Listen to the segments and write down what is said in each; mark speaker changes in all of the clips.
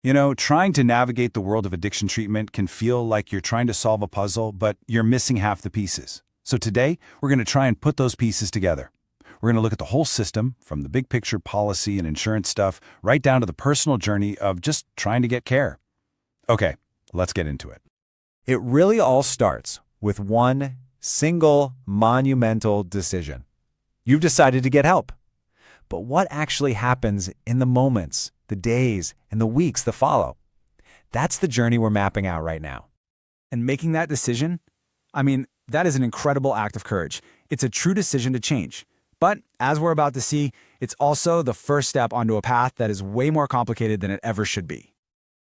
Speaker 1: You know, trying to navigate the world of addiction treatment can feel like you're trying to solve a puzzle, but you're missing half the pieces. So today, we're going to try and put those pieces together. We're going to look at the whole system, from the big picture policy and insurance stuff, right down to the personal journey of just trying to get care. Okay, let's get into it.
Speaker 2: It really all starts with one single monumental decision. You've decided to get help. But what actually happens in the moments, the days, and the weeks that follow? That's the journey we're mapping out right now.
Speaker 3: And making that decision, that is an incredible act of courage. It's a true decision to change. But as we're about to see, it's also the first step onto a path that is way more complicated than it ever should be.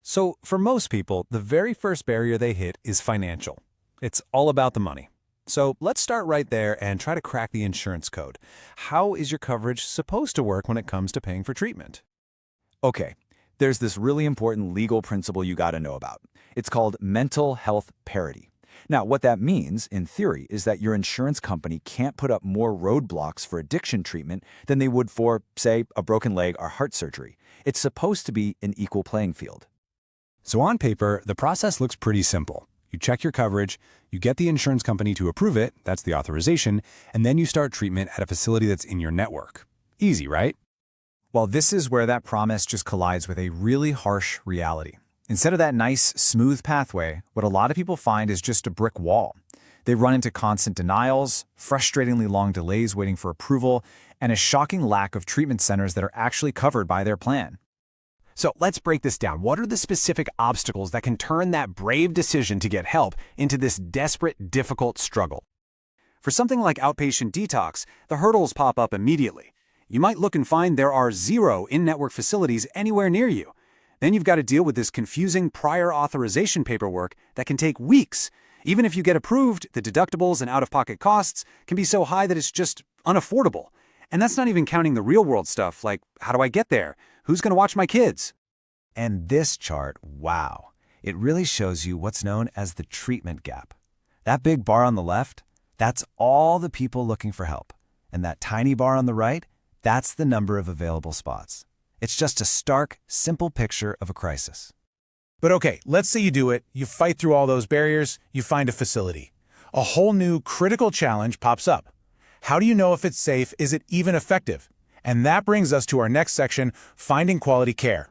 Speaker 4: So for most people, the very first barrier they hit is financial. It's all about the money. So let's start right there and try to crack the insurance code. How is your coverage supposed to work when it comes to paying for treatment?
Speaker 3: Okay, there's this really important legal principle you got to know about. It's called mental health parity. Now, what that means, in theory, is that your insurance company can't put up more roadblocks for addiction treatment than they would for, say, a broken leg or heart surgery. It's supposed to be an equal playing field.
Speaker 4: So on paper, the process looks pretty simple. You check your coverage, you get the insurance company to approve it, that's the authorization, and then you start treatment at a facility that's in your network. Easy, right?
Speaker 3: Well, this is where that promise just collides with a really harsh reality. Instead of that nice, smooth pathway, what a lot of people find is just a brick wall. They run into constant denials, frustratingly long delays waiting for approval, and a shocking lack of treatment centers that are actually covered by their plan.
Speaker 5: So let's break this down. What are the specific obstacles that can turn that brave decision to get help into this desperate, difficult struggle? For something like Outpatient Detox, the hurdles pop up immediately. You might look and find there are 0 in-network facilities anywhere near you. Then you've got to deal with this confusing prior authorization paperwork that can take weeks. Even if you get approved, the deductibles and out-of-pocket costs can be so high that it's just unaffordable. And that's not even counting the real-world stuff, like how do I get there? Who's going to watch my kids?
Speaker 2: And this chart, wow, it really shows you what's known as the treatment gap. That big bar on the left, that's all the people looking for help. And that tiny bar on the right, that's the number of available spots. It's just a stark, simple picture of a crisis.
Speaker 6: But okay, let's say you do it, you fight through all those barriers, you find a facility. A whole new critical challenge pops up. How do you know if it's safe? Is it even effective? And that brings us to our next section, finding quality care.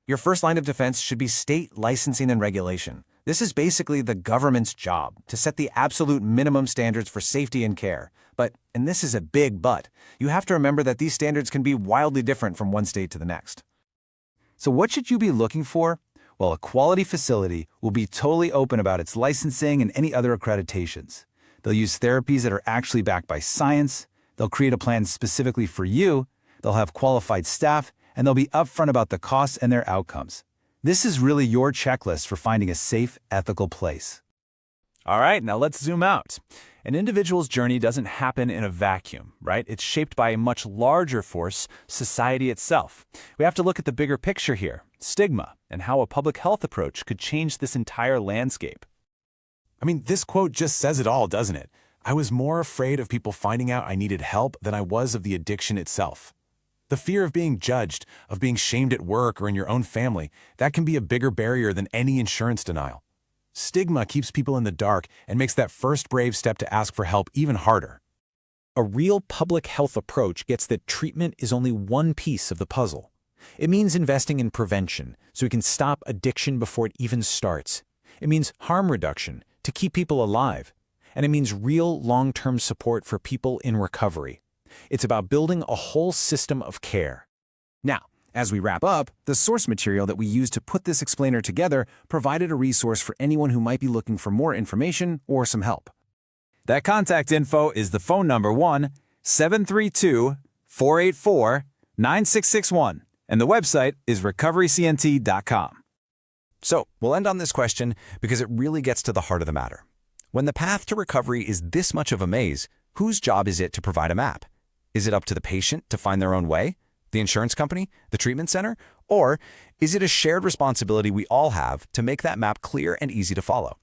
Speaker 5: Your first line of defense should be state licensing and regulation. This is basically the government's job, to set the absolute minimum standards for safety and care. But, and this is a big but, you have to remember that these standards can be wildly different from one state to the next.
Speaker 3: So what should you be looking for? Well, a quality facility will be totally open about its licensing and any other accreditations. They'll use therapies that are actually backed by science. They'll create a plan specifically for you. They'll have qualified staff, and they'll be upfront about the costs and their outcomes. This is really your checklist for finding a safe, ethical place.
Speaker 2: All right, now let's zoom out. An individual's journey doesn't happen in a vacuum, right? It's shaped by a much larger force, society itself. We have to look at the bigger picture here, stigma, and how a public health approach could change this entire landscape.
Speaker 4: This quote just says it all, doesn't it? I was more afraid of people finding out I needed help than I was of the addiction itself. The fear of being judged, of being shamed at work or in your own family, that can be a bigger barrier than any insurance denial. Stigma keeps people in the dark and makes that first brave step to ask for help even harder.
Speaker 7: A real public health approach gets that treatment is only one piece of the puzzle. It means investing in prevention so we can stop addiction before it even starts. It means harm reduction to keep people alive. And it means real long-term support for people in recovery. It's about building a whole system of care.
Speaker 5: Now, as we wrap up, the source material that we used to put this explainer together provided a resource for anyone who might be looking for more information or some help.
Speaker 3: That contact info is the phone number 1-732-484-9661, and the website is recoverycnt.com.
Speaker 2: So we'll end on this question because it really gets to the heart of the matter. When the path to recovery is this much of a maze, whose job is it to provide a map? Is it up to the patient to find their own way? The insurance company? The treatment center? Or is it a shared responsibility we all have to make that map clear and easy to follow?